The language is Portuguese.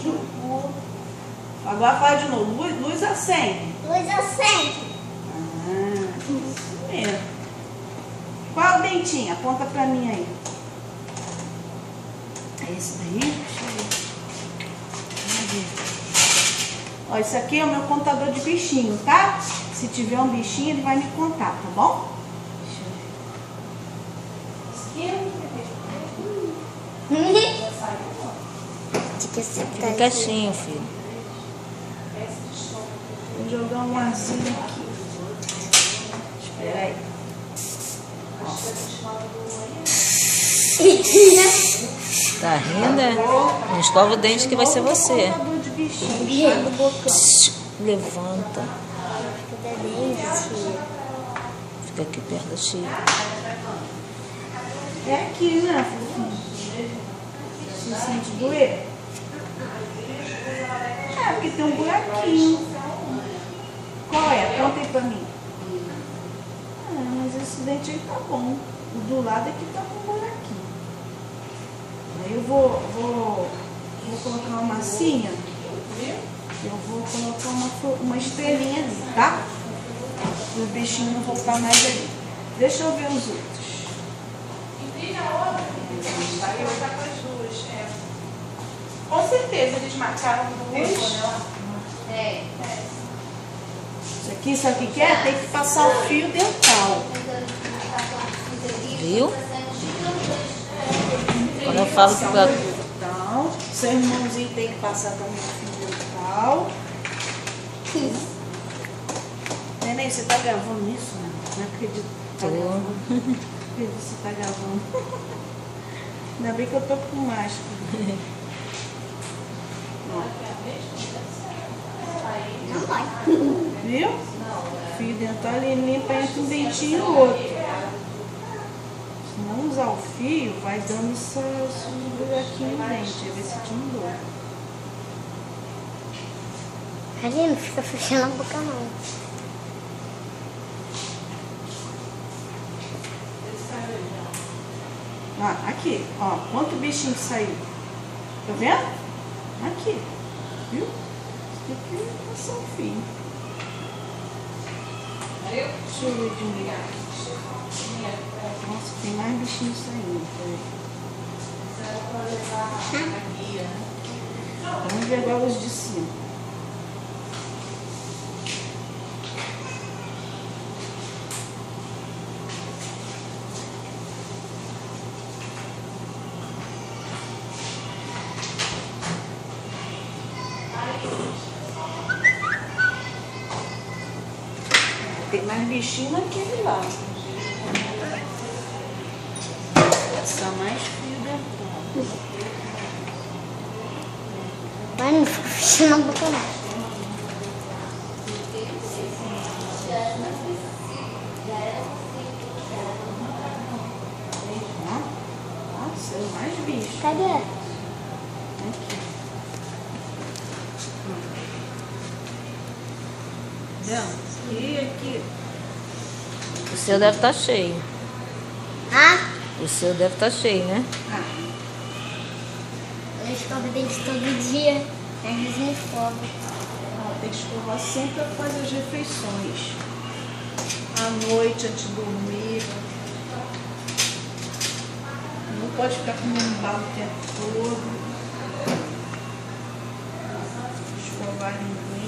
Jogou. Agora fala de novo. Luz acende. Luz acende. Isso mesmo. Qual é o dentinho? Aponta pra mim aí. É esse daí? Deixa eu ver. Vamos ver. Ó, isso aqui é o meu contador de bichinho, tá? Se tiver um bichinho, ele vai me contar, tá bom? Deixa eu ver. Fica quietinho, filho. Vou jogar um arzinho aqui. Espera aí. Tá rindo, é? Não escova o dente que vai ser você. Contador de bichinho, tá? Do botão. Levanta. Fica aqui perto da tia. É aqui, né, fofinho? Se sente doer? É, porque tem um buraquinho. Qual é? Aponta aí pra mim. Ah, mas esse dente aí tá bom. O do lado aqui tá com um buraquinho. Aí eu vou colocar uma massinha. Eu vou colocar uma estrelinha ali, tá? Para o bichinho não voltar mais ali. Deixa eu ver os outros. Com certeza eles marcaram duas. Isso aqui, sabe o que é? Tem que passar o fio dental. Viu? Quando eu falo que pra... Então, seu irmãozinho tem que passar também o fio dental. Neném, você tá gravando isso? Não acredito. Tá gravando. Não acredito que você tá gravando. Ainda bem que eu tô com máscara. Não vai. Viu? O fio dental ele limpa entre um dentinho e o outro. Se não usar o fio, vai dando esses buraquinhos no dente. Aí vai sentindo dor. Ali não fica fechando a boca não. Ah, aqui, ó. Quanto bichinho saiu? Tá vendo? Aqui. Viu? Tem que passar o fio. Deixa eu ver de novo. Nossa, tem mais bichinho saindo. Vamos ver agora os de cima. Tem mais bichinho naquele lado. Só mais fio dental. Mas não fica fechando a boca não. Nossa, é mais bicho. Cadê? Aqui. Vendo? E aqui. O seu deve estar cheio. Ah? O seu deve estar cheio, né? Eu escovo o dente todo dia. Às vezes me fogo. Tem que escovar sempre após as refeições. À noite, antes de dormir. Não pode ficar comendo bala o tempo todo. Escovar a linguinha.